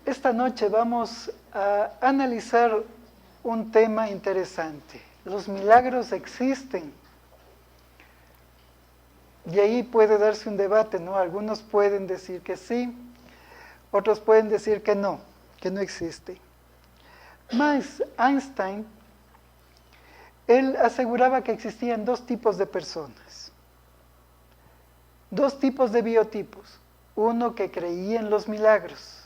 Esta noche vamos a analizar un tema interesante. Los milagros existen. Y ahí puede darse un debate, ¿no? Algunos pueden decir que sí, otros pueden decir que no existe. Mas Einstein, él aseguraba que existían dos tipos de personas, dos tipos de biotipos, uno que creía en los milagros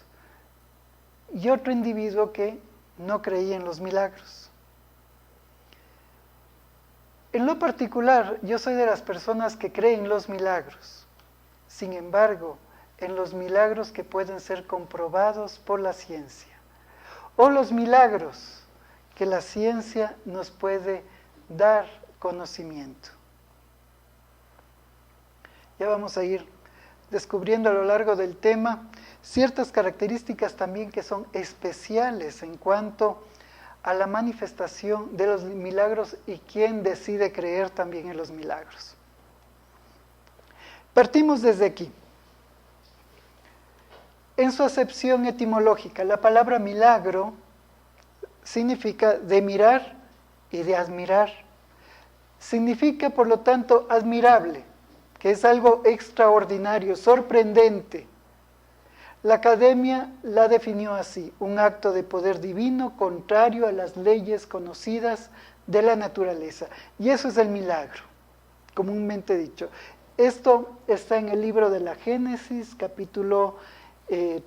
y otro individuo que no creía en los milagros. En lo particular, yo soy de las personas que creen en los milagros. Sin embargo, en los milagros que pueden ser comprobados por la ciencia, o los milagros que la ciencia nos puede dar conocimiento. Ya vamos a ir descubriendo a lo largo del tema ciertas características también que son especiales en cuanto a la manifestación de los milagros y quién decide creer también en los milagros. Partimos desde aquí. En su acepción etimológica, la palabra milagro significa de mirar y de admirar. Significa, por lo tanto, admirable, que es algo extraordinario, sorprendente. La academia la definió así: un acto de poder divino contrario a las leyes conocidas de la naturaleza. Y eso es el milagro, comúnmente dicho. Esto está en el libro de la Génesis, capítulo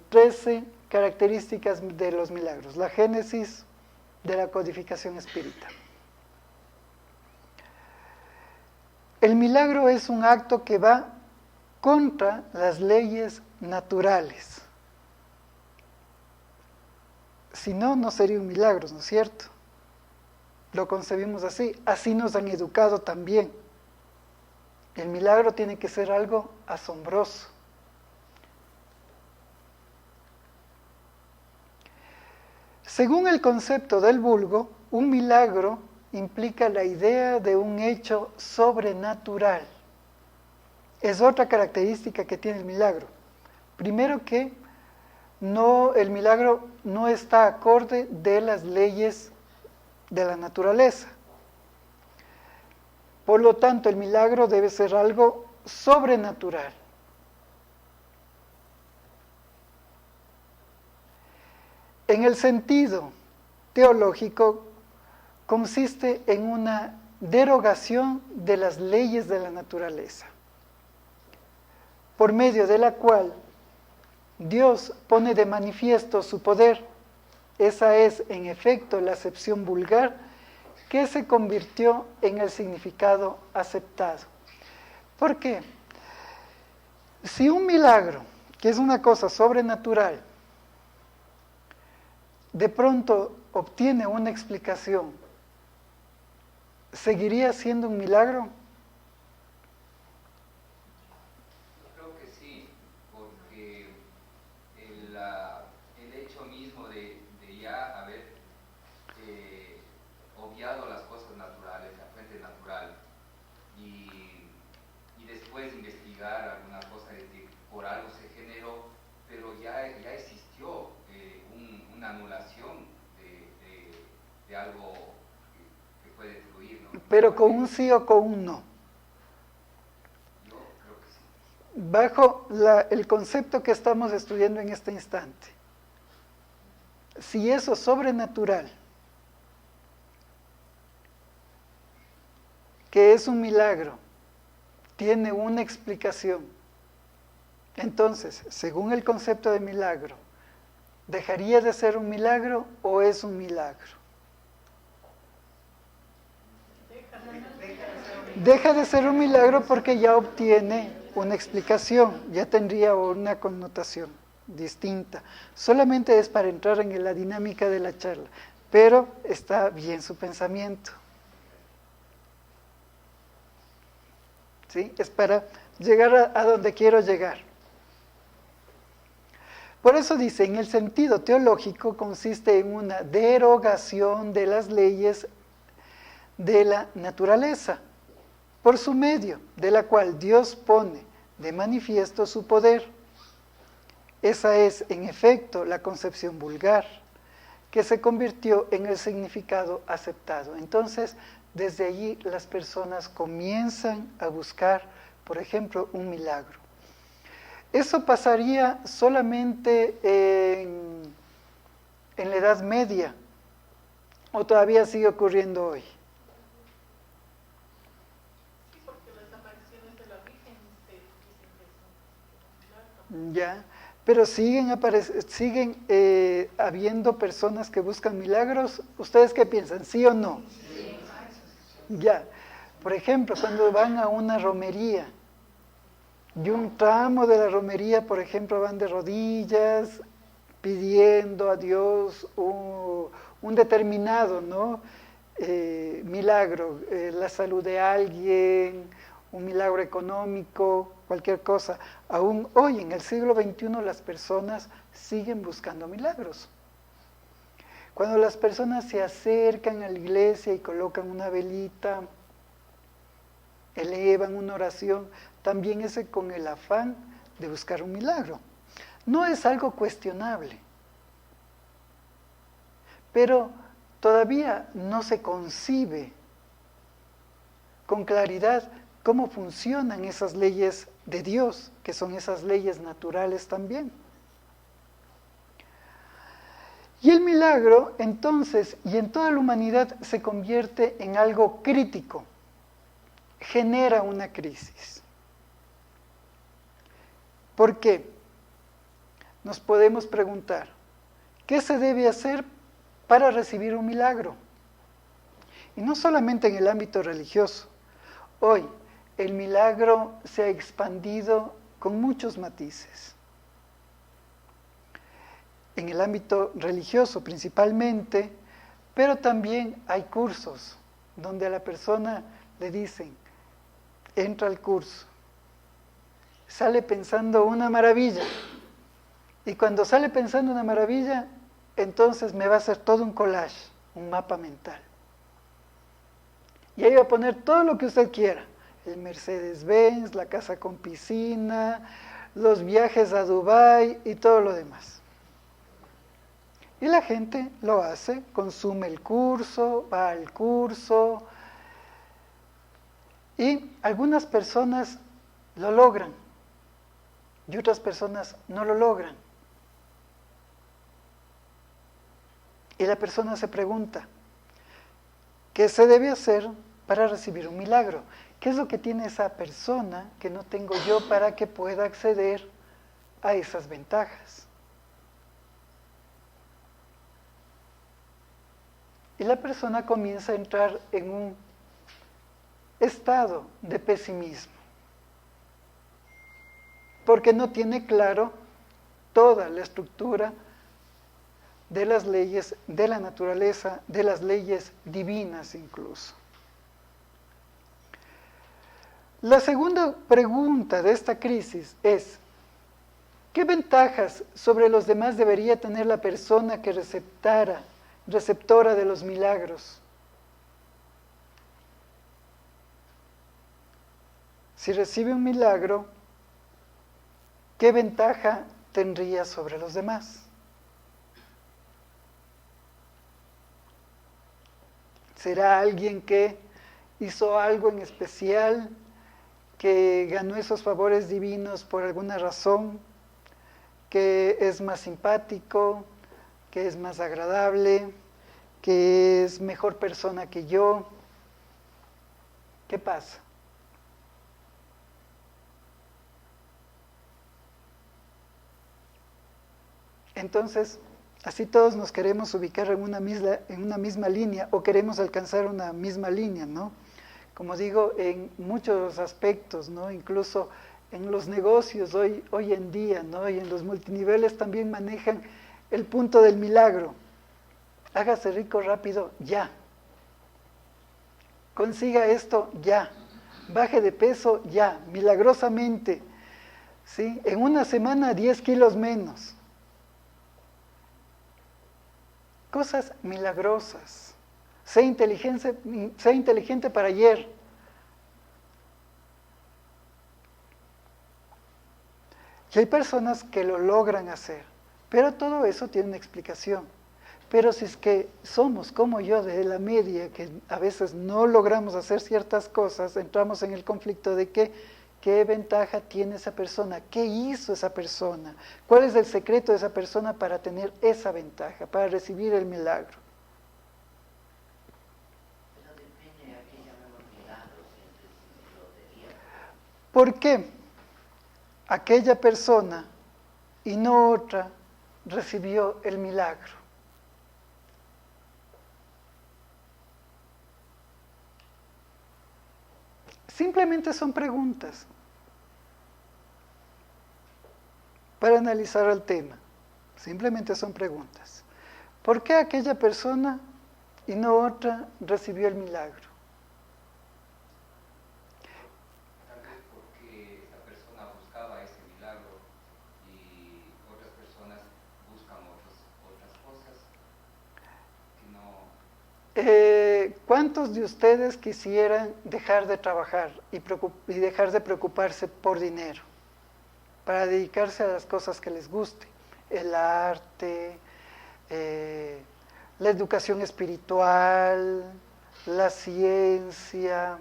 13, características de los milagros. La Génesis de la codificación espírita. El milagro es un acto que va contra las leyes naturales. Si no, no sería un milagro, ¿no es cierto? Lo concebimos así, así nos han educado también. El milagro tiene que ser algo asombroso. Según el concepto del vulgo, un milagro implica la idea de un hecho sobrenatural. Es otra característica que tiene el milagro. Primero que el milagro no está acorde de las leyes de la naturaleza. Por lo tanto, el milagro debe ser algo sobrenatural. En el sentido teológico, consiste en una derogación de las leyes de la naturaleza, por medio de la cual Dios pone de manifiesto su poder. Esa es, en efecto, la acepción vulgar que se convirtió en el significado aceptado. ¿Por qué? Si un milagro, que es una cosa sobrenatural, de pronto obtiene una explicación, ¿seguiría siendo un milagro? Creo que sí, porque el hecho mismo de ya haber obviado las cosas naturales, la fuente natural, y después investigar alguna cosa de que por algo se generó, pero ya existió una anulación de algo que puede fluir, ¿no? Pero con un sí o con un no. Yo creo que sí. Bajo el concepto que estamos estudiando en este instante, si eso sobrenatural, que es un milagro, tiene una explicación, entonces, según el concepto de milagro, ¿dejaría de ser un milagro o es un milagro? Deja de ser un milagro porque ya obtiene una explicación, ya tendría una connotación distinta. Solamente es para entrar en la dinámica de la charla, pero está bien su pensamiento. ¿Sí? Es para llegar a donde quiero llegar. Por eso dice, en el sentido teológico consiste en una derogación de las leyes de la naturaleza, por su medio, de la cual Dios pone de manifiesto su poder. esa es, en efecto, la concepción vulgar, que se convirtió en el significado aceptado. Entonces, desde allí las personas comienzan a buscar, por ejemplo, un milagro. Eso pasaría solamente en la Edad Media, o todavía sigue ocurriendo hoy. Sí, porque las apariciones de la Virgen dicen que son Ya, pero siguen habiendo personas que buscan milagros. ¿Ustedes qué piensan? ¿Sí o no? Sí. Ya, por ejemplo, cuando van a una romería, y un tramo de la romería, por ejemplo, van de rodillas, pidiendo a Dios un determinado, ¿no? Milagro, la salud de alguien, un milagro económico, cualquier cosa. Aún hoy, en el siglo XXI, las personas siguen buscando milagros. Cuando las personas se acercan a la iglesia y colocan una velita, elevan una oración, también es con el afán de buscar un milagro. No es algo cuestionable, pero todavía no se concibe con claridad cómo funcionan esas leyes de Dios, que son esas leyes naturales también. Y el milagro, entonces, y en toda la humanidad, se convierte en algo crítico, genera una crisis. ¿Por qué? Nos podemos preguntar, ¿qué se debe hacer para recibir un milagro? Y no solamente en el ámbito religioso. Hoy, el milagro se ha expandido con muchos matices. En el ámbito religioso principalmente, pero también hay cursos donde a la persona le dicen, entra al curso, sale pensando una maravilla, y cuando sale pensando una maravilla, entonces me va a hacer todo un collage, un mapa mental. Y ahí va a poner todo lo que usted quiera, el Mercedes-Benz, la casa con piscina, los viajes a Dubái y todo lo demás. Y la gente lo hace, consume el curso, va al curso, y algunas personas lo logran, y otras personas no lo logran. Y la persona se pregunta, ¿qué se debe hacer para recibir un milagro? ¿Qué es lo que tiene esa persona que no tengo yo para que pueda acceder a esas ventajas? Y la persona comienza a entrar en un estado de pesimismo, porque no tiene claro toda la estructura de las leyes de la naturaleza, de las leyes divinas incluso. La segunda pregunta de esta crisis es, ¿qué ventajas sobre los demás debería tener la persona que receptora de los milagros? Si recibe un milagro, ¿qué ventaja tendría sobre los demás? ¿Será alguien que hizo algo en especial, que ganó esos favores divinos por alguna razón, que es más simpático, que es más agradable, que es mejor persona que yo? ¿Qué pasa? Entonces, así todos nos queremos ubicar en una misma línea, o queremos alcanzar una misma línea, ¿no? Como digo, en muchos aspectos, ¿no? Incluso en los negocios hoy en día, ¿no? Y en los multiniveles también manejan el punto del milagro. Hágase rico rápido, ya. Consiga esto, ya. Baje de peso, ya. Milagrosamente, ¿sí? En una semana 10 kilos menos. Cosas milagrosas. Sé inteligente para ayer. Y hay personas que lo logran hacer, pero todo eso tiene una explicación. Pero si es que somos como yo de la media, que a veces no logramos hacer ciertas cosas, entramos en el conflicto de qué ventaja tiene esa persona, qué hizo esa persona, cuál es el secreto de esa persona para tener esa ventaja, para recibir el milagro. Pero depende a qué llamamos milagros en el sentido de día. ¿Por qué aquella persona y no otra recibió el milagro? Simplemente son preguntas para analizar el tema. Simplemente son preguntas. ¿Por qué aquella persona y no otra recibió el milagro? Tal vez porque esa persona buscaba ese milagro y otras personas buscan otras cosas que no... ¿Cuántos de ustedes quisieran dejar de trabajar y dejar de preocuparse por dinero para dedicarse a las cosas que les guste? El arte, la educación espiritual, la ciencia,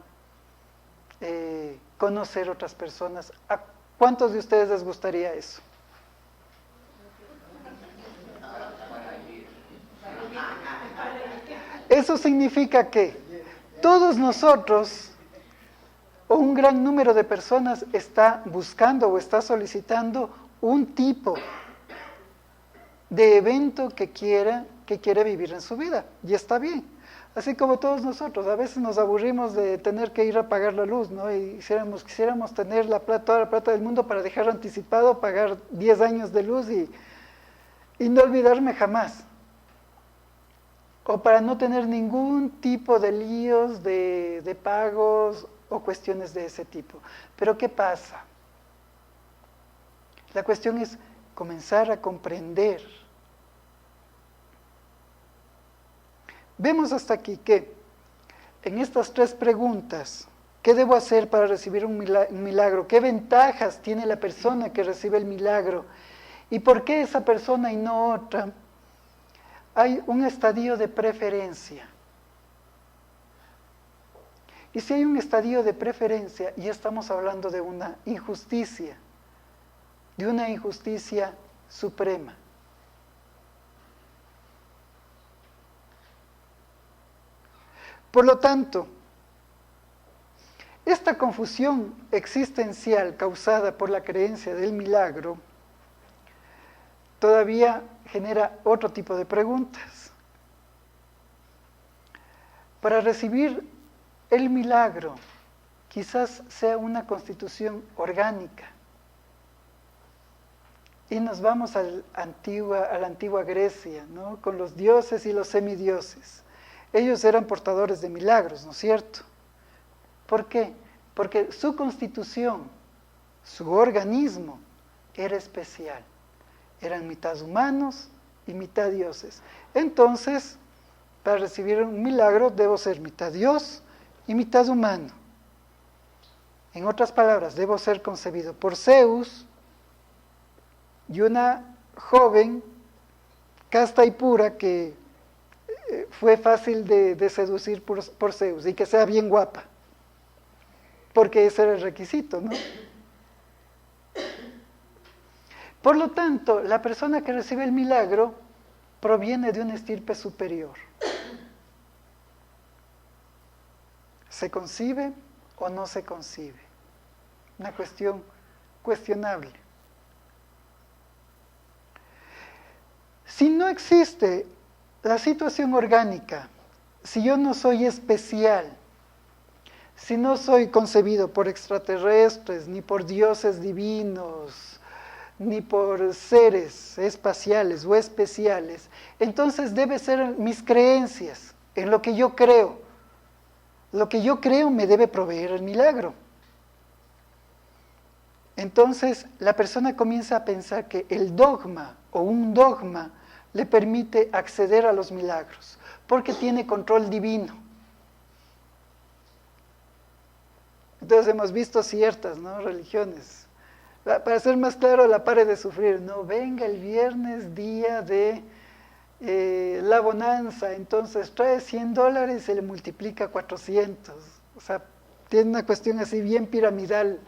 conocer otras personas. ¿A cuántos de ustedes les gustaría eso? Eso significa que todos nosotros, o un gran número de personas, está buscando o está solicitando un tipo de evento que quiere vivir en su vida, y está bien. Así como todos nosotros, a veces nos aburrimos de tener que ir a pagar la luz, ¿no? Y quisiéramos tener toda la plata del mundo para dejar anticipado, pagar 10 años de luz y no olvidarme jamás. O para no tener ningún tipo de líos, de pagos o cuestiones de ese tipo. Pero ¿qué pasa? La cuestión es comenzar a comprender. Vemos hasta aquí que en estas 3 preguntas, ¿qué debo hacer para recibir un milagro? ¿Qué ventajas tiene la persona que recibe el milagro? ¿Y por qué esa persona y no otra? Hay un estadio de preferencia. Y si hay un estadio de preferencia, ya estamos hablando de una injusticia suprema. Por lo tanto, esta confusión existencial causada por la creencia del milagro todavía genera otro tipo de preguntas. Para recibir el milagro, quizás sea una constitución orgánica. Y nos vamos a la antigua Grecia, ¿no? Con los dioses y los semidioses. Ellos eran portadores de milagros, ¿no es cierto? ¿Por qué? Porque su constitución, su organismo, era especial. Eran mitad humanos y mitad dioses. Entonces, para recibir un milagro, debo ser mitad Dios y mitad humano. En otras palabras, debo ser concebido por Zeus y una joven casta y pura que fue fácil de seducir por Zeus y que sea bien guapa, porque ese era el requisito, ¿no? Por lo tanto, la persona que recibe el milagro proviene de una estirpe superior. ¿Se concibe o no se concibe? Una cuestión cuestionable. Si no existe la situación orgánica, si yo no soy especial, si no soy concebido por extraterrestres, ni por dioses divinos, ni por seres espaciales o especiales, entonces debe ser mis creencias, en lo que yo creo. Lo que yo creo me debe proveer el milagro. Entonces la persona comienza a pensar que el dogma o un dogma le permite acceder a los milagros, porque tiene control divino. Entonces hemos visto ciertas, ¿no?, religiones Para ser más claro, la pare de sufrir. No, venga el viernes, día de la bonanza, entonces trae $100 y se le multiplica 400. O sea, tiene una cuestión así bien piramidal,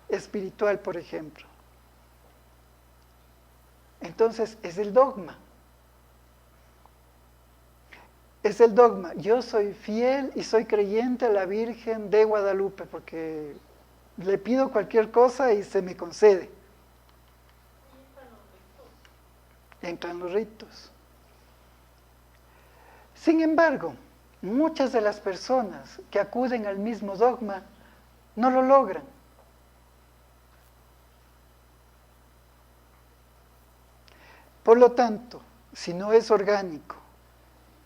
espiritual, por ejemplo. Entonces, es el dogma. Es el dogma. Yo soy fiel y soy creyente a la Virgen de Guadalupe porque le pido cualquier cosa y se me concede. Entran los ritos. Sin embargo, muchas de las personas que acuden al mismo dogma no lo logran. Por lo tanto, si no es orgánico,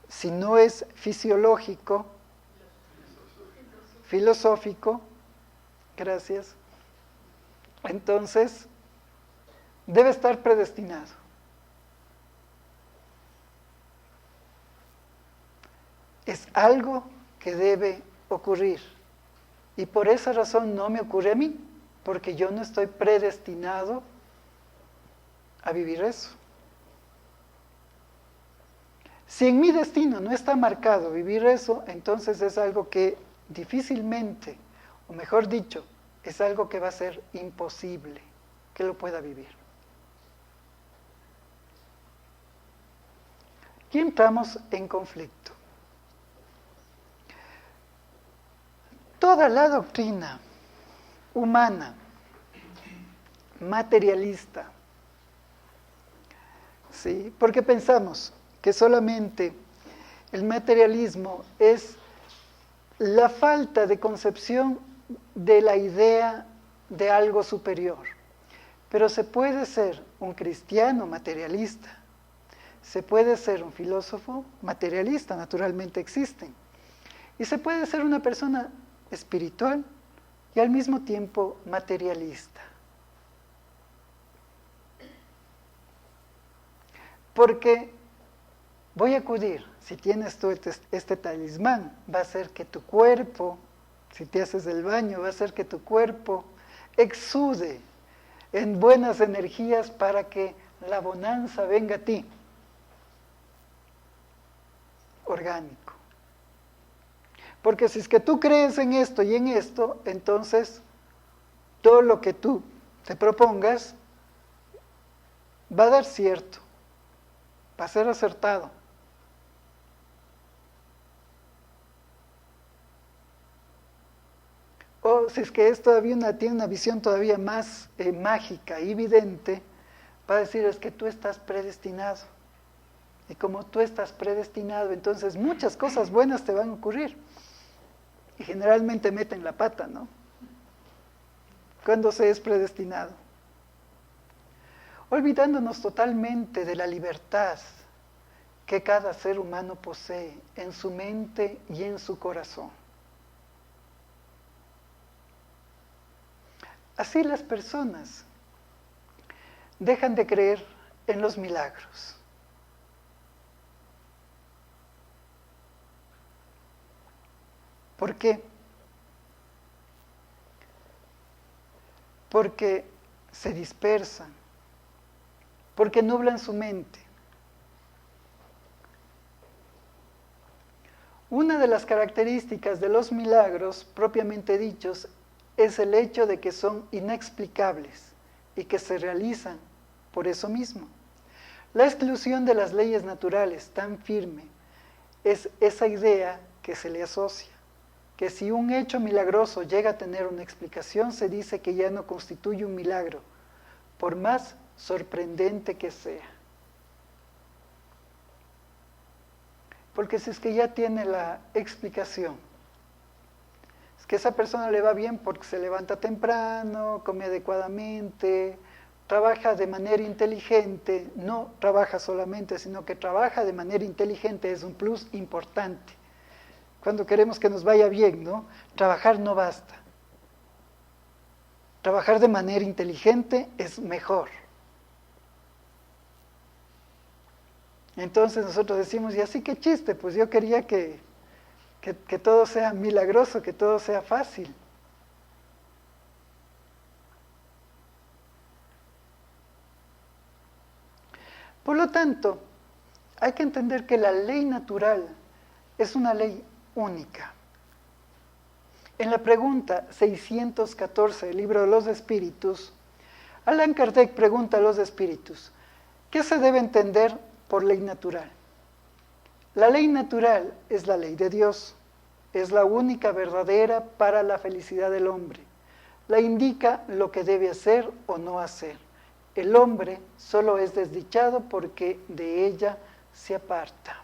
si no es fisiológico, filosófico, gracias, entonces debe estar predestinado. Es algo que debe ocurrir. Y por esa razón no me ocurre a mí, porque yo no estoy predestinado a vivir eso. Si en mi destino no está marcado vivir eso, entonces es algo que difícilmente, o mejor dicho, es algo que va a ser imposible que lo pueda vivir. Aquí entramos en conflicto. Toda la doctrina humana, materialista, ¿sí? Porque pensamos que solamente el materialismo es la falta de concepción de la idea de algo superior. Pero se puede ser un cristiano materialista, se puede ser un filósofo materialista, naturalmente existen, y se puede ser una persona espiritual y al mismo tiempo materialista. Porque voy a acudir, si tienes tú este talismán, va a hacer que tu cuerpo, si te haces el baño, va a hacer que tu cuerpo exude en buenas energías para que la bonanza venga a ti. Orgánico. Porque si es que tú crees en esto y en esto, entonces todo lo que tú te propongas va a dar cierto, va a ser acertado. O si es que es todavía tiene una visión todavía más mágica y evidente, va a decir es que tú estás predestinado. Y como tú estás predestinado, entonces muchas cosas buenas te van a ocurrir. Y generalmente meten la pata, ¿no? Cuando se es predestinado. Olvidándonos totalmente de la libertad que cada ser humano posee en su mente y en su corazón. Así las personas dejan de creer en los milagros. ¿Por qué? Porque se dispersan, porque nublan su mente. Una de las características de los milagros, propiamente dichos, es el hecho de que son inexplicables y que se realizan por eso mismo. La exclusión de las leyes naturales tan firme es esa idea que se le asocia, que si un hecho milagroso llega a tener una explicación, se dice que ya no constituye un milagro, por más sorprendente que sea. Porque si es que ya tiene la explicación, es que a esa persona le va bien porque se levanta temprano, come adecuadamente, trabaja de manera inteligente, no trabaja solamente, sino que trabaja de manera inteligente, es un plus importante. Cuando queremos que nos vaya bien, ¿no? Trabajar no basta. Trabajar de manera inteligente es mejor. Entonces nosotros decimos, y así qué chiste, pues yo quería que todo sea milagroso, que todo sea fácil. lo tanto, hay que entender que la ley natural es una ley única. En la pregunta 614 del Libro de los Espíritus, Allan Kardec pregunta a los espíritus, ¿qué se debe entender por ley natural? La ley natural es la ley de Dios, es la única verdadera para la felicidad del hombre. La indica lo que debe hacer o no hacer. El hombre solo es desdichado porque de ella se aparta.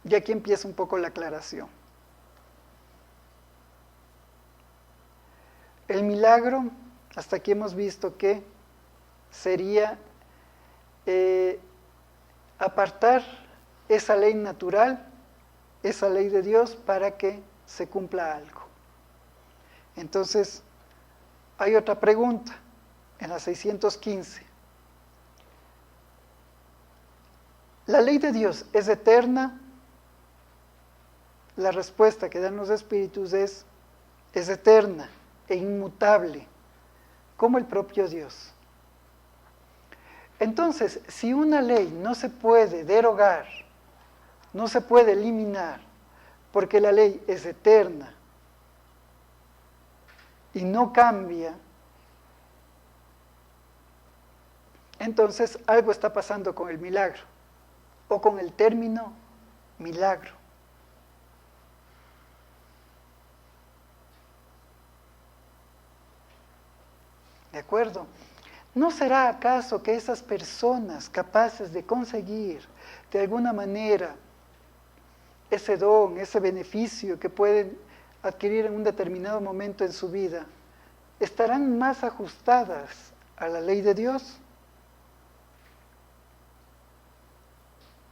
Y aquí empieza un poco la aclaración. El milagro, hasta aquí hemos visto que sería apartar esa ley natural, esa ley de Dios, para que se cumpla algo. Entonces, hay otra pregunta, en la 615. ¿La ley de Dios es eterna? La respuesta que dan los espíritus es eterna e inmutable, como el propio Dios. Entonces, si una ley no se puede derogar, no se puede eliminar, porque la ley es eterna y no cambia, entonces algo está pasando con el milagro, o con el término milagro. ¿De acuerdo? ¿No será acaso que esas personas capaces de conseguir de alguna manera ese don, ese beneficio que pueden adquirir en un determinado momento en su vida, estarán más ajustadas a la ley de Dios?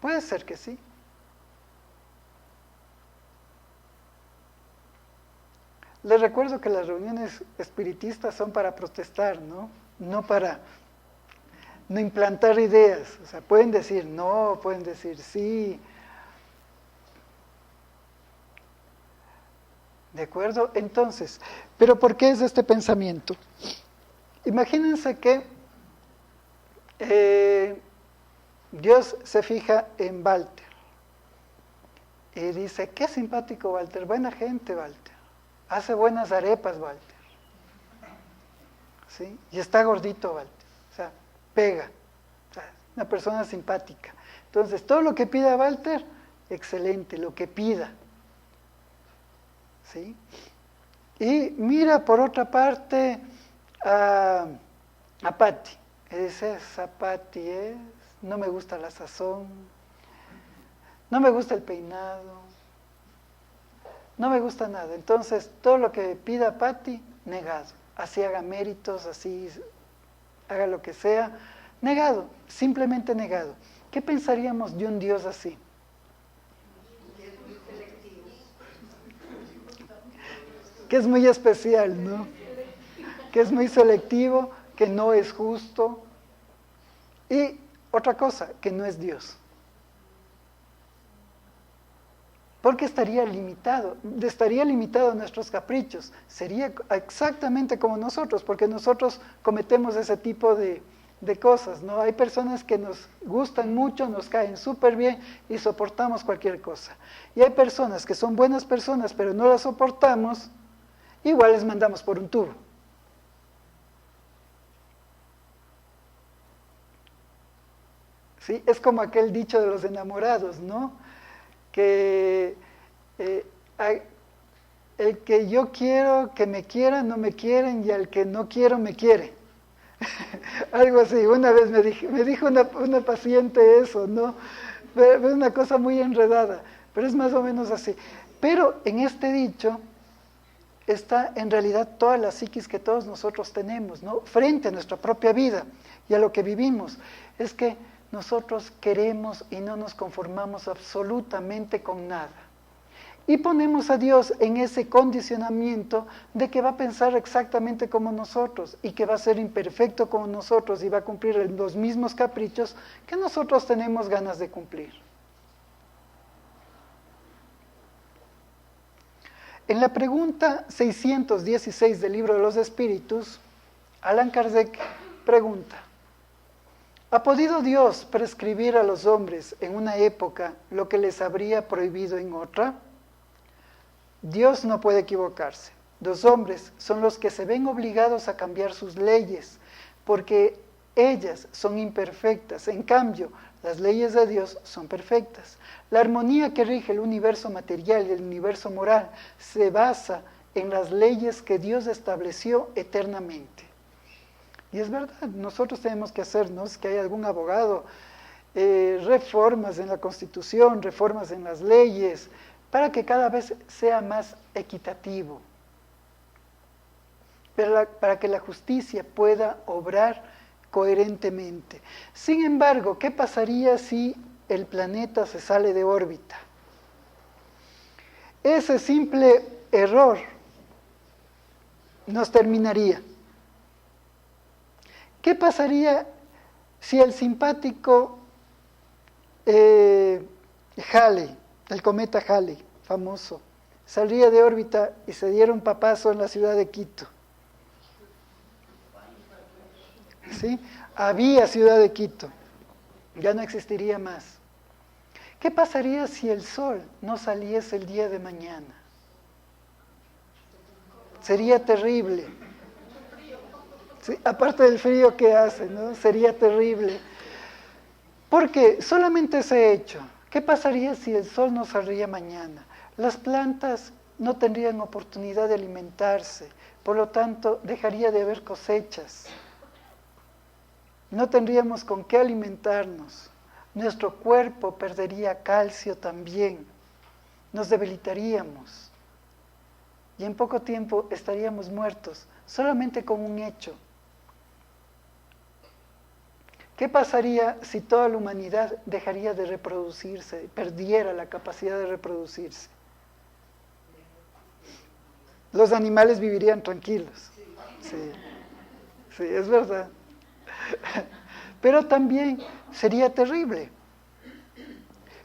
Puede ser que sí. Les recuerdo que las reuniones espiritistas son para protestar, ¿no? No para no implantar ideas. O sea, pueden decir no, pueden decir sí. ¿De acuerdo? Entonces, ¿pero por qué es este pensamiento? Imagínense que Dios se fija en Walter y dice, qué simpático Walter, buena gente Walter, hace buenas arepas Walter, ¿sí? Y está gordito Walter, o sea, pega, o sea, una persona simpática. Entonces, todo lo que pida Walter, excelente, lo que pida, ¿sí? Y mira por otra parte a Patti, y dice, esa Patti no me gusta la sazón, no me gusta el peinado, no me gusta nada. Entonces, todo lo que pida Patti, negado. Así haga méritos, así haga lo que sea, negado, simplemente negado. ¿Qué pensaríamos de un Dios así? Que es muy especial, ¿no? Que es muy selectivo, que no es justo. Y otra cosa, que no es Dios. Porque estaría limitado a nuestros caprichos. Sería exactamente como nosotros, porque nosotros cometemos ese tipo de cosas, ¿no? Hay personas que nos gustan mucho, nos caen súper bien y soportamos cualquier cosa. Y hay personas que son buenas personas, pero no las soportamos, igual les mandamos por un tubo. ¿Sí? Es como aquel dicho de los enamorados, ¿no? Que el que yo quiero que me quiera, no me quieren, y al que no quiero, me quiere. Algo así. Una vez me dijo una paciente eso, ¿no? Es una cosa muy enredada, pero es más o menos así. Pero en este dicho está en realidad toda la psiquis que todos nosotros tenemos, ¿no? Frente a nuestra propia vida y a lo que vivimos. Es que nosotros queremos y no nos conformamos absolutamente con nada. Y ponemos a Dios en ese condicionamiento de que va a pensar exactamente como nosotros y que va a ser imperfecto como nosotros y va a cumplir los mismos caprichos que nosotros tenemos ganas de cumplir. En la pregunta 616 del Libro de los Espíritus, Allan Kardec pregunta, ¿ha podido Dios prescribir a los hombres en una época lo que les habría prohibido en otra? Dios no puede equivocarse. Los hombres son los que se ven obligados a cambiar sus leyes, porque ellas son imperfectas. En cambio, las leyes de Dios son perfectas. La armonía que rige el universo material y el universo moral se basa en las leyes que Dios estableció eternamente. Y es verdad, nosotros tenemos que hacernos, que hay algún abogado, reformas en la Constitución, reformas en las leyes, para que cada vez sea más equitativo, para que la justicia pueda obrar coherentemente. Sin embargo, ¿qué pasaría si el planeta se sale de órbita? Ese simple error nos terminaría. ¿Qué pasaría si el simpático Halley, el cometa Halley, famoso, salía de órbita y se diera un papazo en la ciudad de Quito? ¿Sí? Había ciudad de Quito, ya no existiría más. ¿Qué pasaría si el sol no saliese el día de mañana? Sería terrible. ¿Sí? Aparte del frío que hace, ¿no? Sería terrible. Porque solamente ese hecho, ¿qué pasaría si el sol no saldría mañana? Las plantas no tendrían oportunidad de alimentarse, por lo tanto dejaría de haber cosechas. No tendríamos con qué alimentarnos. Nuestro cuerpo perdería calcio también. Nos debilitaríamos. Y en poco tiempo estaríamos muertos, solamente con un hecho. ¿Qué pasaría si toda la humanidad dejaría de reproducirse, perdiera la capacidad de reproducirse? Los animales vivirían tranquilos. Sí, es verdad. Pero también sería terrible.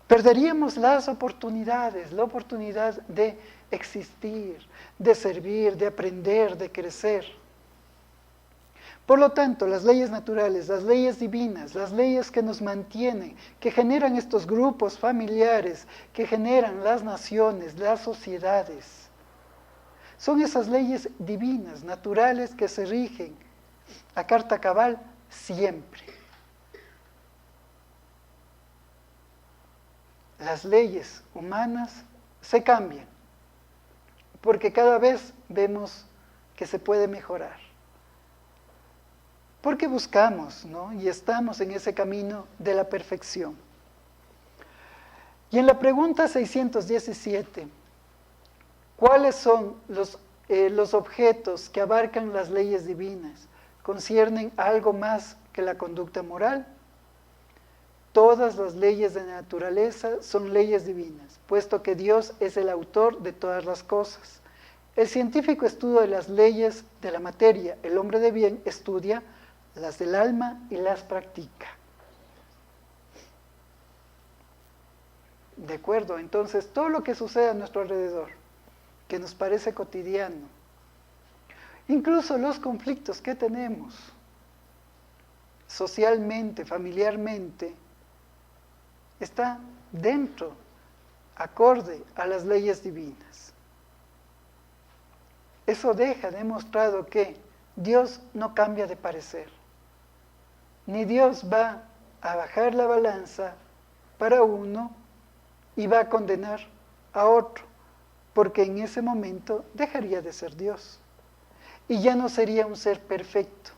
Perderíamos las oportunidades, la oportunidad de existir, de servir, de aprender, de crecer. Por lo tanto, las leyes naturales, las leyes divinas, las leyes que nos mantienen, que generan estos grupos familiares, que generan las naciones, las sociedades, son esas leyes divinas, naturales, que se rigen a carta cabal siempre. Las leyes humanas se cambian, porque cada vez vemos que se puede mejorar. Porque buscamos, ¿no? Y estamos en ese camino de la perfección. Y en la pregunta 617, ¿cuáles son los objetos que abarcan las leyes divinas? ¿Conciernen algo más que la conducta moral? Todas las leyes de la naturaleza son leyes divinas, puesto que Dios es el autor de todas las cosas. El científico estudia las leyes de la materia, el hombre de bien estudia las del alma y las practica. ¿De acuerdo? Entonces, todo lo que sucede a nuestro alrededor, que nos parece cotidiano, incluso los conflictos que tenemos socialmente, familiarmente, está dentro, acorde a las leyes divinas. Eso deja demostrado que Dios no cambia de parecer, ni Dios va a bajar la balanza para uno y va a condenar a otro, porque en ese momento dejaría de ser Dios y ya no sería un ser perfecto.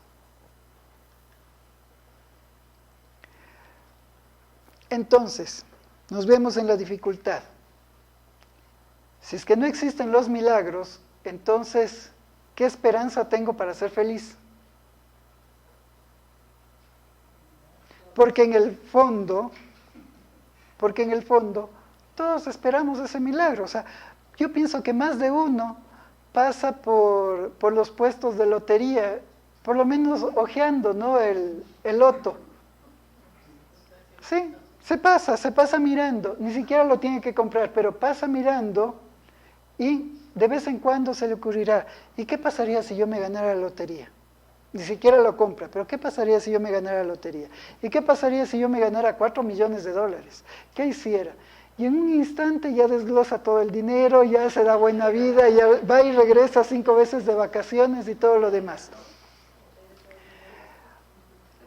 Entonces, nos vemos en la dificultad. Si es que no existen los milagros, entonces, ¿qué esperanza tengo para ser feliz? Porque en el fondo, todos esperamos ese milagro. O sea, yo pienso que más de uno pasa por los puestos de lotería, por lo menos hojeando, ¿no? El loto. Sí, se pasa mirando, ni siquiera lo tiene que comprar, pero pasa mirando y de vez en cuando se le ocurrirá, ¿y qué pasaría si yo me ganara la lotería? ni siquiera lo compra. Pero ¿qué pasaría si yo me ganara la lotería? ¿Y qué pasaría si yo me ganara 4 millones de dólares? ¿Qué hiciera? Y en un instante ya desglosa todo el dinero, ya se da buena vida, ya va y regresa 5 veces de vacaciones y todo lo demás.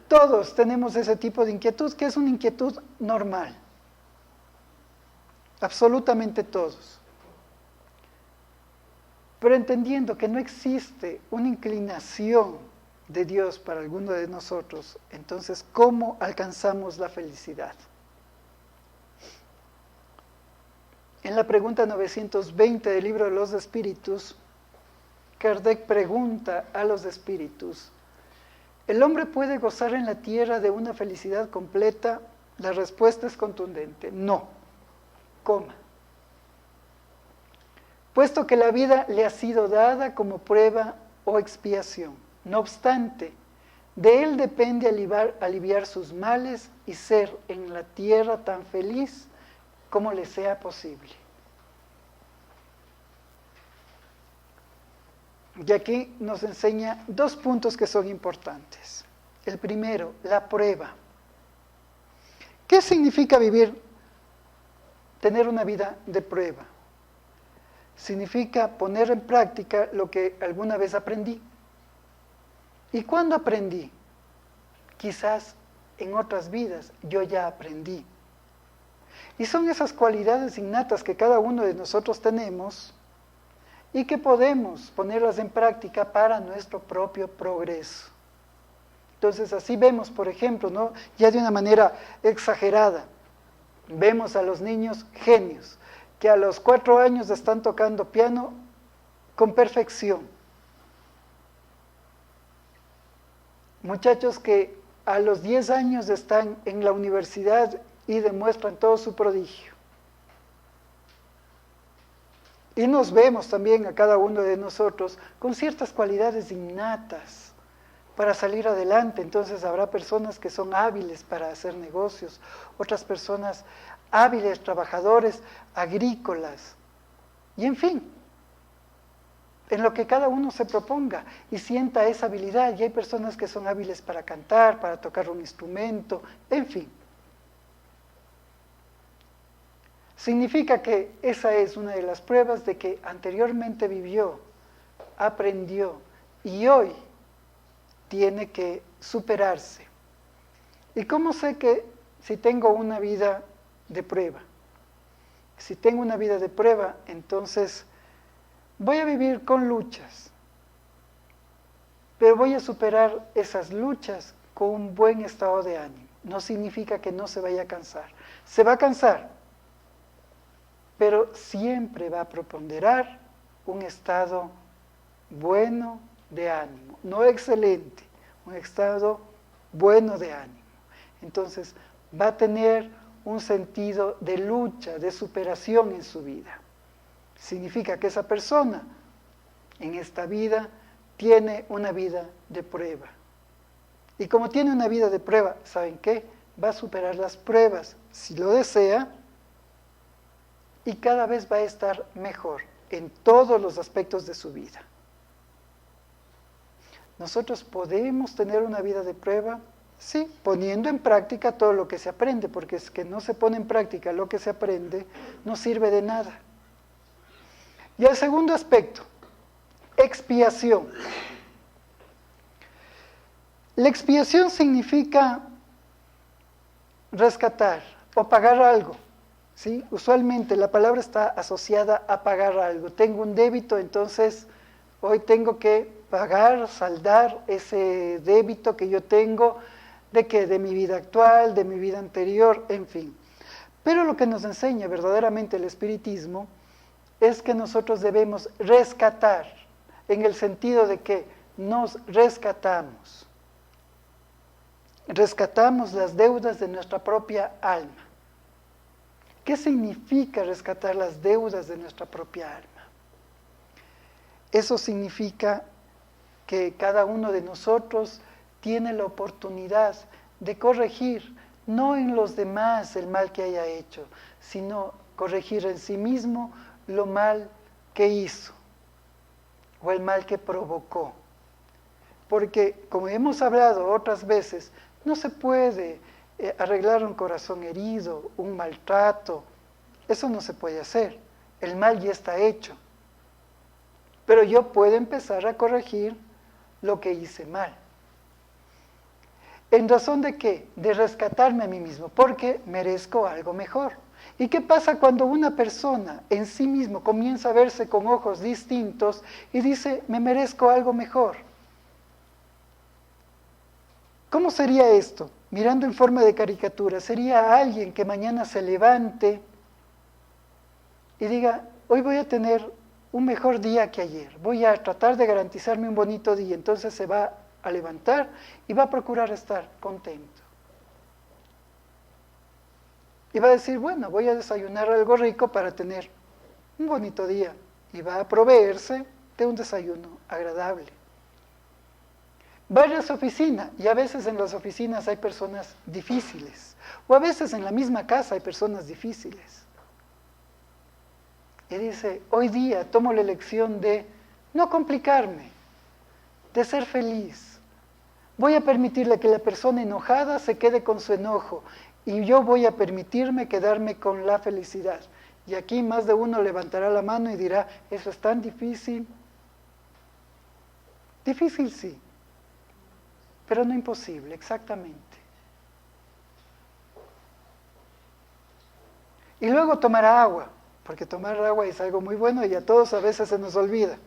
Todos tenemos ese tipo de inquietud, que es una inquietud normal. Absolutamente todos. Pero entendiendo que no existe una inclinación de Dios para alguno de nosotros, entonces, ¿cómo alcanzamos la felicidad? En la pregunta 920 del libro de los espíritus, Kardec pregunta a los espíritus, ¿el hombre puede gozar en la tierra de una felicidad completa? La respuesta es contundente, no, coma. Puesto que la vida le ha sido dada como prueba o expiación. No obstante, de él depende aliviar sus males y ser en la tierra tan feliz como le sea posible. Y aquí nos enseña 2 puntos que son importantes. El primero, la prueba. ¿Qué significa tener una vida de prueba? Significa poner en práctica lo que alguna vez aprendí. ¿Y cuándo aprendí? Quizás en otras vidas yo ya aprendí. Y son esas cualidades innatas que cada uno de nosotros tenemos y que podemos ponerlas en práctica para nuestro propio progreso. Entonces así vemos, por ejemplo, ¿no? Ya de una manera exagerada, vemos a los niños genios, que a los 4 años están tocando piano con perfección. Muchachos que a los 10 años están en la universidad y demuestran todo su prodigio. Y nos vemos también a cada uno de nosotros con ciertas cualidades innatas para salir adelante. Entonces habrá personas que son hábiles para hacer negocios, otras personas hábiles, trabajadores, agrícolas, y en fin, en lo que cada uno se proponga y sienta esa habilidad. Y hay personas que son hábiles para cantar, para tocar un instrumento, en fin. Significa que esa es una de las pruebas de que anteriormente vivió, aprendió y hoy tiene que superarse. ¿Y cómo sé que si tengo una vida de prueba? Si tengo una vida de prueba, entonces voy a vivir con luchas, pero voy a superar esas luchas con un buen estado de ánimo. No significa que no se vaya a cansar. Se va a cansar, pero siempre va a preponderar un estado bueno de ánimo, no excelente, un estado bueno de ánimo. Entonces va a tener un sentido de lucha, de superación en su vida. Significa que esa persona en esta vida tiene una vida de prueba. Y como tiene una vida de prueba, ¿saben qué? Va a superar las pruebas, si lo desea, y cada vez va a estar mejor en todos los aspectos de su vida. ¿Nosotros podemos tener una vida de prueba? Sí, poniendo en práctica todo lo que se aprende, porque es que no se pone en práctica lo que se aprende, no sirve de nada. Y el segundo aspecto, expiación. La expiación significa rescatar o pagar algo, ¿sí? Usualmente la palabra está asociada a pagar algo. Tengo un débito, entonces hoy tengo que pagar, saldar ese débito que yo tengo, ¿de qué? De mi vida actual, de mi vida anterior, en fin. Pero lo que nos enseña verdaderamente el espiritismo es que nosotros debemos rescatar, en el sentido de que nos rescatamos. Rescatamos las deudas de nuestra propia alma. ¿Qué significa rescatar las deudas de nuestra propia alma? Eso significa que cada uno de nosotros tiene la oportunidad de corregir, no en los demás el mal que haya hecho, sino corregir en sí mismo lo mal que hizo o el mal que provocó. porque como hemos hablado otras veces, no se puede arreglar un corazón herido, un maltrato, eso no se puede hacer, el mal ya está hecho. Pero yo puedo empezar a corregir lo que hice mal. ¿En razón de qué? De rescatarme a mí mismo, porque merezco algo mejor. ¿Y qué pasa cuando una persona en sí mismo comienza a verse con ojos distintos y dice, me merezco algo mejor? ¿Cómo sería esto? Mirando en forma de caricatura, sería alguien que mañana se levante y diga, hoy voy a tener un mejor día que ayer, voy a tratar de garantizarme un bonito día, entonces se va a levantar y va a procurar estar contento. Y va a decir, bueno, voy a desayunar algo rico para tener un bonito día. Y va a proveerse de un desayuno agradable. Va a ir a su oficina, y a veces en las oficinas hay personas difíciles. O a veces en la misma casa hay personas difíciles. Y dice, hoy día tomo la elección de no complicarme, de ser feliz. Voy a permitirle que la persona enojada se quede con su enojo y yo voy a permitirme quedarme con la felicidad. Y aquí más de uno levantará la mano y dirá, eso es tan difícil. Difícil sí, pero no imposible, exactamente. Y luego tomar agua, porque tomar agua es algo muy bueno y a todos a veces se nos olvida.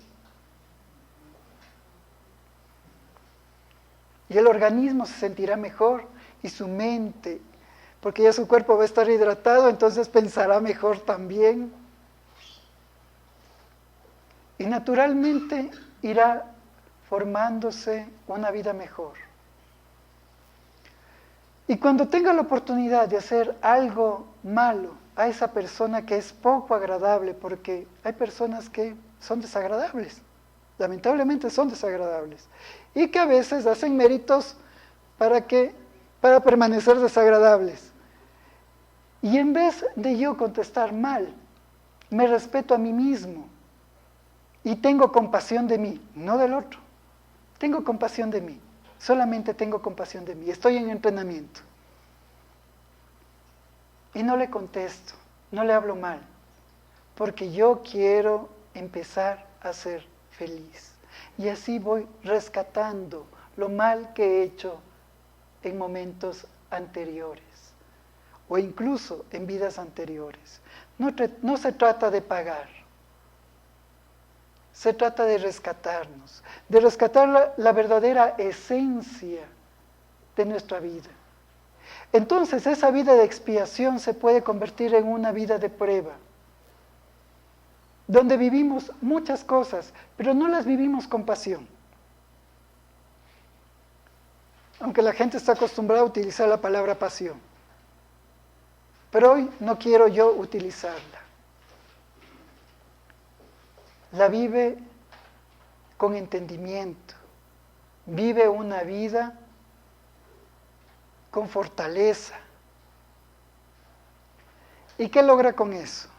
Y el organismo se sentirá mejor y su mente, porque ya su cuerpo va a estar hidratado, entonces pensará mejor también. Y naturalmente irá formándose una vida mejor. Y cuando tenga la oportunidad de hacer algo malo a esa persona que es poco agradable, porque hay personas que son desagradables, lamentablemente son desagradables, y que a veces hacen méritos para permanecer desagradables. Y en vez de yo contestar mal, me respeto a mí mismo y tengo compasión de mí, no del otro. Tengo compasión de mí, solamente tengo compasión de mí, estoy en entrenamiento. Y no le contesto, no le hablo mal, porque yo quiero empezar a ser feliz. Y así voy rescatando lo mal que he hecho en momentos anteriores, o incluso en vidas anteriores. No se trata de pagar, se trata de rescatarnos, de rescatar la verdadera esencia de nuestra vida. Entonces esa vida de expiación se puede convertir en una vida de prueba, donde vivimos muchas cosas, pero no las vivimos con pasión. Aunque la gente está acostumbrada a utilizar la palabra pasión. Pero hoy no quiero yo utilizarla. La vive con entendimiento. Vive una vida con fortaleza. ¿Y qué logra con eso?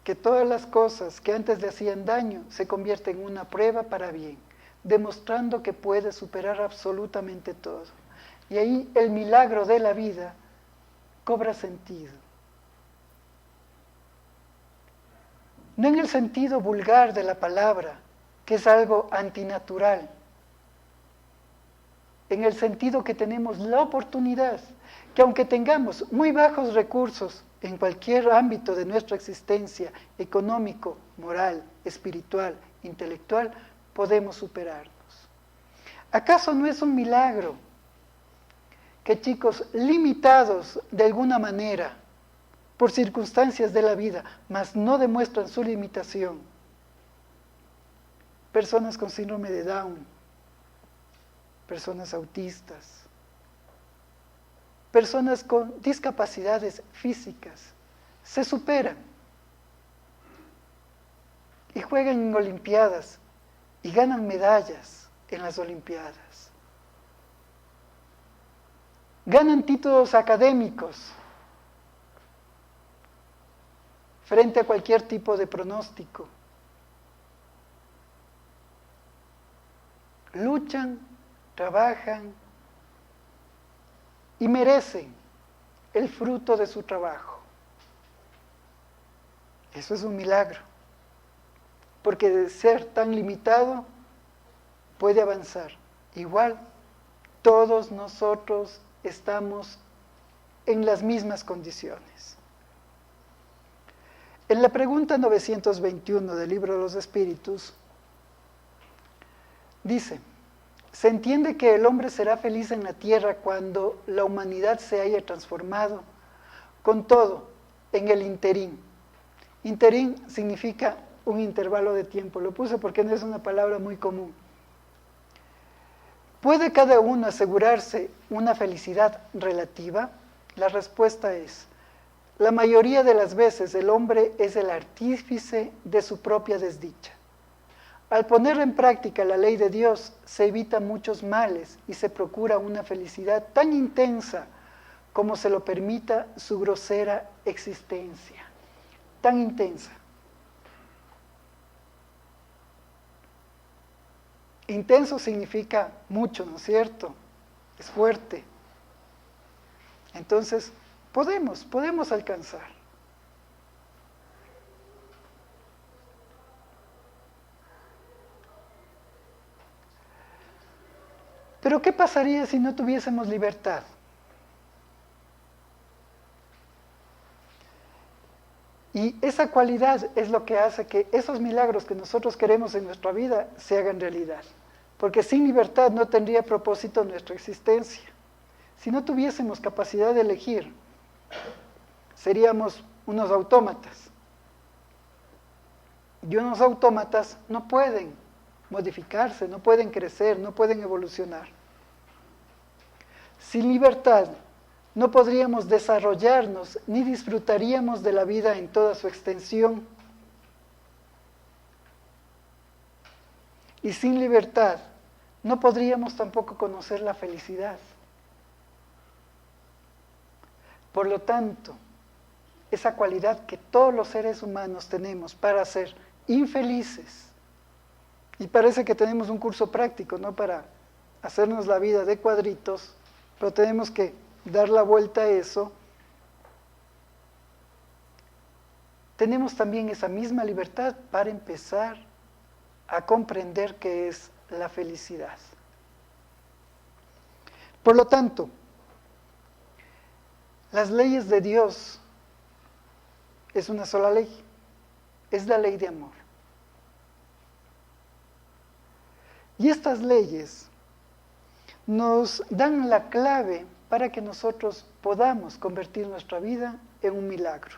Que todas las cosas que antes le hacían daño se convierten en una prueba para bien, demostrando que puede superar absolutamente todo. Y ahí el milagro de la vida cobra sentido. No en el sentido vulgar de la palabra, que es algo antinatural, en el sentido que tenemos la oportunidad, que aunque tengamos muy bajos recursos en cualquier ámbito de nuestra existencia, económico, moral, espiritual, intelectual, podemos superarnos. ¿Acaso no es un milagro que chicos limitados de alguna manera por circunstancias de la vida, mas no demuestran su limitación, personas con síndrome de Down, personas autistas, personas con discapacidades físicas, se superan y juegan en olimpiadas y ganan medallas en las olimpiadas? Ganan títulos académicos frente a cualquier tipo de pronóstico. luchan, trabajan y merecen el fruto de su trabajo. Eso es un milagro, porque de ser tan limitado puede avanzar. Igual, todos nosotros estamos en las mismas condiciones. En la pregunta 921 del Libro de los Espíritus, dice: se entiende que el hombre será feliz en la tierra cuando la humanidad se haya transformado, con todo, en el interín. Interín significa un intervalo de tiempo, lo puse porque no es una palabra muy común. ¿Puede cada uno asegurarse una felicidad relativa? La respuesta es: la mayoría de las veces el hombre es el artífice de su propia desdicha. Al poner en práctica la ley de Dios, se evita muchos males y se procura una felicidad tan intensa como se lo permita su grosera existencia. Tan intensa. Intenso significa mucho, ¿no es cierto? Es fuerte. Entonces, podemos alcanzar. Pero ¿qué pasaría si no tuviésemos libertad? Y esa cualidad es lo que hace que esos milagros que nosotros queremos en nuestra vida se hagan realidad. Porque sin libertad no tendría propósito nuestra existencia. Si no tuviésemos capacidad de elegir, seríamos unos autómatas. Y unos autómatas no pueden modificarse, no pueden crecer, no pueden evolucionar. Sin libertad no podríamos desarrollarnos ni disfrutaríamos de la vida en toda su extensión. Y sin libertad no podríamos tampoco conocer la felicidad. Por lo tanto, esa cualidad que todos los seres humanos tenemos para ser infelices, y parece que tenemos un curso práctico, ¿no?, para hacernos la vida de cuadritos, pero tenemos que dar la vuelta a eso. Tenemos también esa misma libertad para empezar a comprender qué es la felicidad. Por lo tanto, las leyes de Dios es una sola ley, es la ley de amor. Y estas leyes nos dan la clave para que nosotros podamos convertir nuestra vida en un milagro.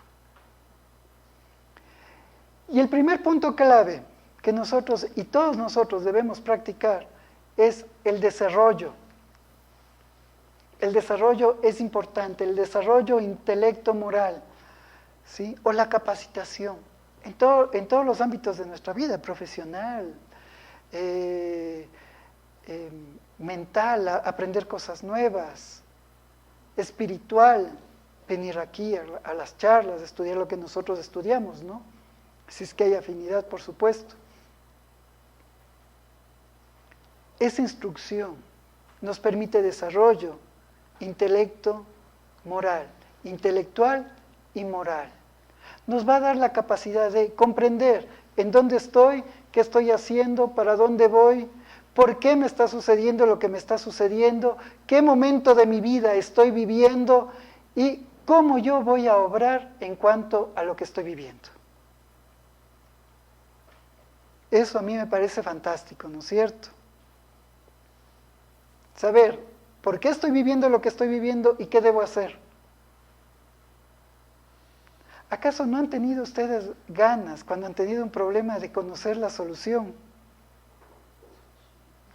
Y el primer punto clave que nosotros y todos nosotros debemos practicar es el desarrollo. El desarrollo es importante, el desarrollo intelecto-moral, ¿sí?, o la capacitación en todos los ámbitos de nuestra vida, profesional, mental, aprender cosas nuevas, espiritual, venir aquí a las charlas, estudiar lo que nosotros estudiamos, ¿no? Si es que hay afinidad, por supuesto. Esa instrucción nos permite desarrollo, intelecto, moral, intelectual y moral. Nos va a dar la capacidad de comprender en dónde estoy, qué estoy haciendo, para dónde voy, por qué me está sucediendo lo que me está sucediendo, qué momento de mi vida estoy viviendo y cómo yo voy a obrar en cuanto a lo que estoy viviendo. Eso a mí me parece fantástico, ¿no es cierto? Saber por qué estoy viviendo lo que estoy viviendo y qué debo hacer. ¿Acaso no han tenido ustedes ganas, cuando han tenido un problema, de conocer la solución?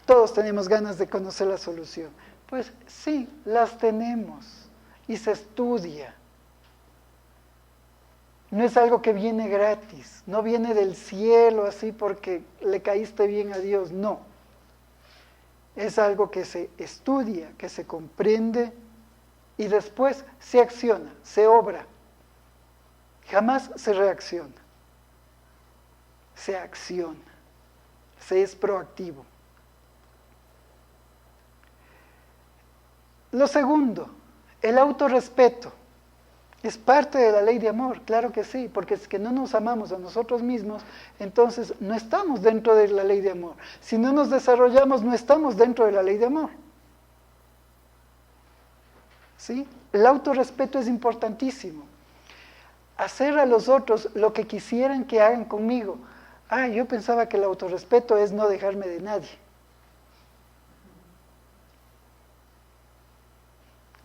Todos tenemos ganas de conocer la solución. Pues sí, las tenemos y se estudia. No es algo que viene gratis, no viene del cielo así porque le caíste bien a Dios, no. Es algo que se estudia, que se comprende y después se acciona, se obra. Jamás se reacciona, se acciona, se es proactivo. Lo segundo, el autorrespeto. Es parte de la ley de amor, claro que sí, porque es que no nos amamos a nosotros mismos, entonces no estamos dentro de la ley de amor. Si no nos desarrollamos, no estamos dentro de la ley de amor. ¿Sí? El autorrespeto es importantísimo. Hacer a los otros lo que quisieran que hagan conmigo. Ah, yo pensaba que el autorrespeto es no dejarme de nadie.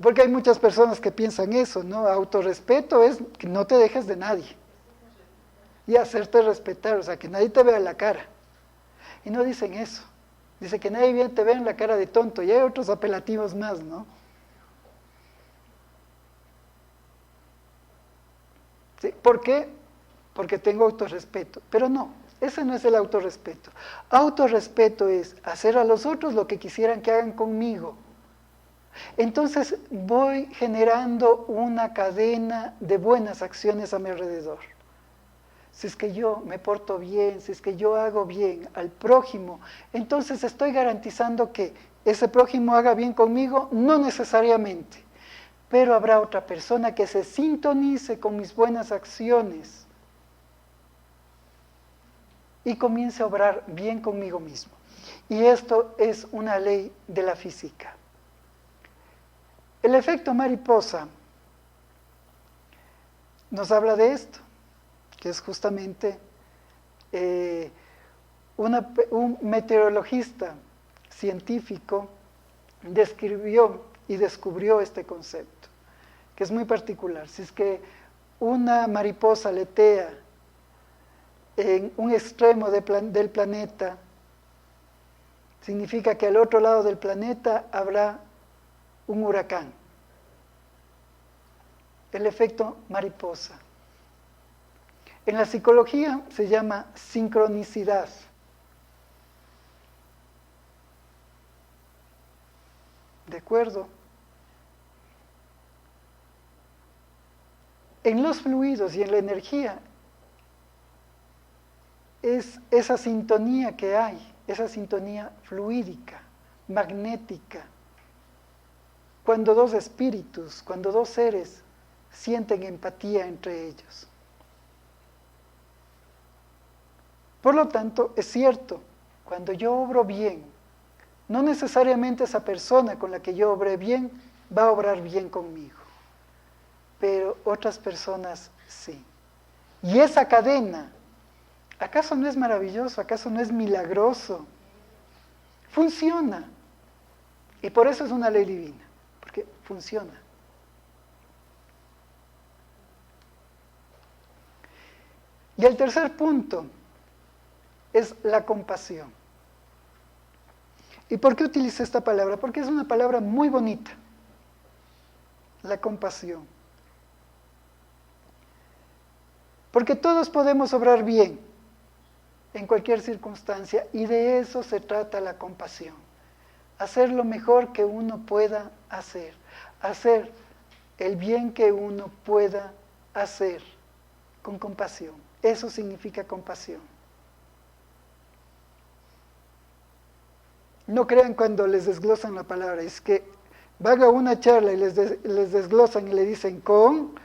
Porque hay muchas personas que piensan eso, ¿no? Autorrespeto es que no te dejes de nadie. Y hacerte respetar, o sea, que nadie te vea la cara. Y no dicen eso. Dice que nadie te vea en la cara de tonto. Y hay otros apelativos más, ¿no? ¿Sí? ¿Por qué? Porque tengo autorrespeto. Pero no, ese no es el autorrespeto. Autorrespeto es hacer a los otros lo que quisieran que hagan conmigo. Entonces voy generando una cadena de buenas acciones a mi alrededor. Si es que yo me porto bien, si es que yo hago bien al prójimo, entonces estoy garantizando que ese prójimo haga bien conmigo, no necesariamente, pero habrá otra persona que se sintonice con mis buenas acciones y comience a obrar bien conmigo mismo. Y esto es una ley de la física. El efecto mariposa nos habla de esto, que es justamente un meteorologista científico describió y descubrió este concepto, que es muy particular. Si es que una mariposa aletea en un extremo del planeta, significa que al otro lado del planeta habrá un huracán. El efecto mariposa. En la psicología se llama sincronicidad. ¿De acuerdo? En los fluidos y en la energía es esa sintonía que hay, esa sintonía fluídica, magnética. Cuando dos espíritus, cuando dos seres sienten empatía entre ellos. Por lo tanto, es cierto, cuando yo obro bien, no necesariamente esa persona con la que yo obré bien va a obrar bien conmigo, pero otras personas sí. Y esa cadena, ¿acaso no es maravilloso? ¿Acaso no es milagroso? Funciona. Y por eso es una ley divina. Que funciona. Y el tercer punto es la compasión. ¿Y por qué utilicé esta palabra? Porque es una palabra muy bonita. La compasión. Porque todos podemos obrar bien en cualquier circunstancia y de eso se trata la compasión. Hacer lo mejor que uno pueda hacer el bien que uno pueda hacer con compasión. Eso significa compasión. No crean cuando les desglosan la palabra, es que van a una charla y les desglosan y le dicen con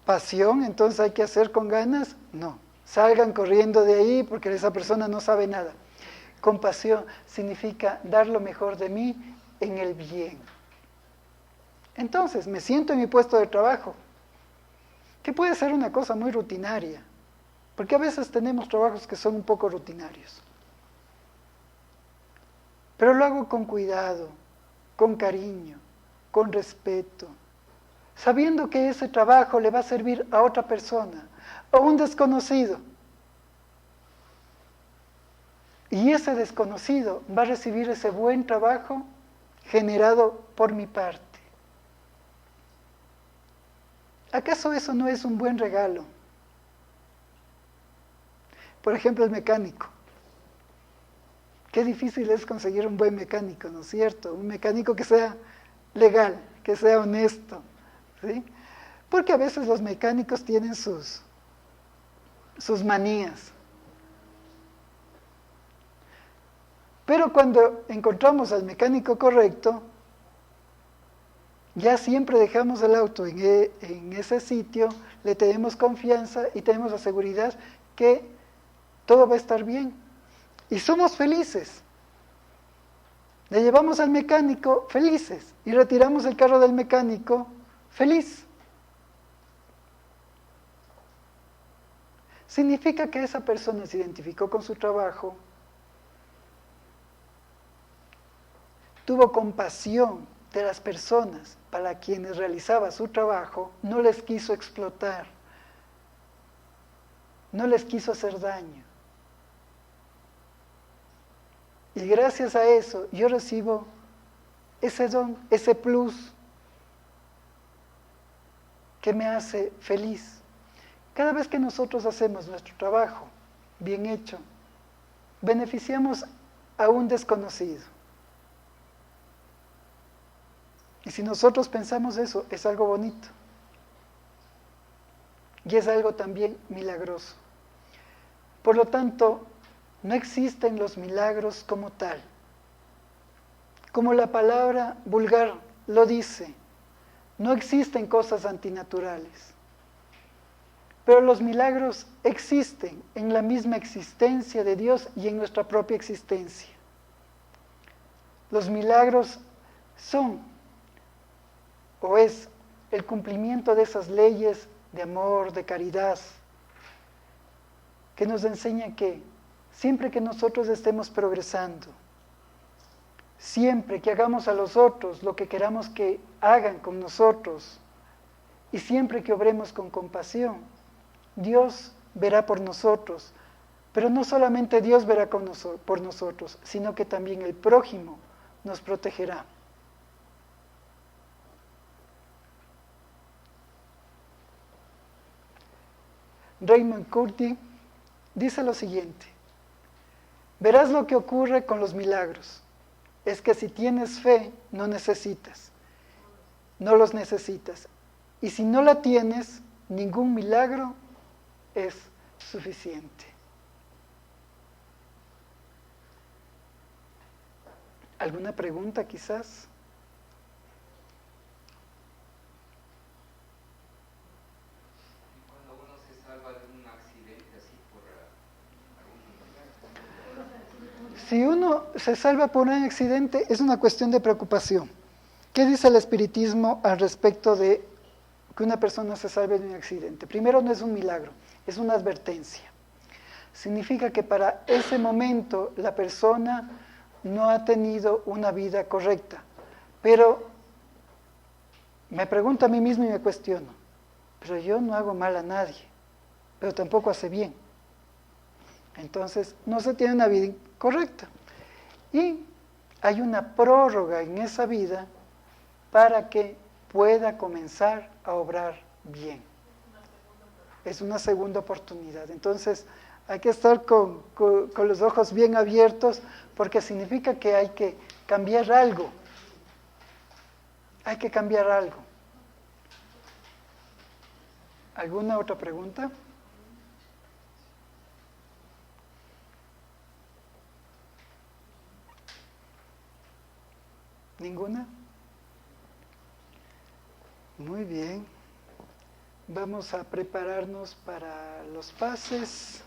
pasión, entonces hay que hacer con ganas. No, salgan corriendo de ahí porque esa persona no sabe nada. Compasión significa dar lo mejor de mí en el bien. Entonces, me siento en mi puesto de trabajo, que puede ser una cosa muy rutinaria, porque a veces tenemos trabajos que son un poco rutinarios. Pero lo hago con cuidado, con cariño, con respeto, sabiendo que ese trabajo le va a servir a otra persona, a un desconocido. Y ese desconocido va a recibir ese buen trabajo generado por mi parte. ¿Acaso eso no es un buen regalo? Por ejemplo, el mecánico. Qué difícil es conseguir un buen mecánico, ¿no es cierto? Un mecánico que sea legal, que sea honesto, ¿sí? Porque a veces los mecánicos tienen sus manías. Pero cuando encontramos al mecánico correcto, Ya siempre dejamos el auto en ese sitio, le tenemos confianza y tenemos la seguridad que todo va a estar bien. Y somos felices. Le llevamos al mecánico felices y retiramos el carro del mecánico feliz. Significa que esa persona se identificó con su trabajo, tuvo compasión de las personas para quienes realizaba su trabajo, no les quiso explotar, no les quiso hacer daño. Y gracias a eso yo recibo ese don, ese plus que me hace feliz. Cada vez que nosotros hacemos nuestro trabajo bien hecho, beneficiamos a un desconocido. Y si nosotros pensamos eso, es algo bonito. Y es algo también milagroso. Por lo tanto, no existen los milagros como tal. Como la palabra vulgar lo dice, no existen cosas antinaturales. Pero los milagros existen en la misma existencia de Dios y en nuestra propia existencia. Los milagros son o es el cumplimiento de esas leyes de amor, de caridad, que nos enseñan que siempre que nosotros estemos progresando, siempre que hagamos a los otros lo que queramos que hagan con nosotros, y siempre que obremos con compasión, Dios verá por nosotros, pero no solamente Dios verá por nosotros, sino que también el prójimo nos protegerá. Raymond Curti dice lo siguiente: verás lo que ocurre con los milagros. Es que si tienes fe, no los necesitas. Y si no la tienes, ningún milagro es suficiente. ¿Alguna pregunta quizás? Cuando uno se salva de un accidente así por algún... Si uno se salva por un accidente, es una cuestión de preocupación. ¿Qué dice el espiritismo al respecto de que una persona se salve de un accidente? Primero, no es un milagro, es una advertencia. Significa que para ese momento la persona no ha tenido una vida correcta. Pero me pregunto a mí mismo y me cuestiono, pero yo no hago mal a nadie, pero tampoco hace bien. Entonces, no se tiene una vida correcta. Y hay una prórroga en esa vida para que pueda comenzar a obrar bien. Es una segunda oportunidad. Entonces, hay que estar con los ojos bien abiertos, porque significa que hay que cambiar algo. Hay que cambiar algo. ¿Alguna otra pregunta? ¿Ninguna? Muy bien. Vamos a prepararnos para los pases.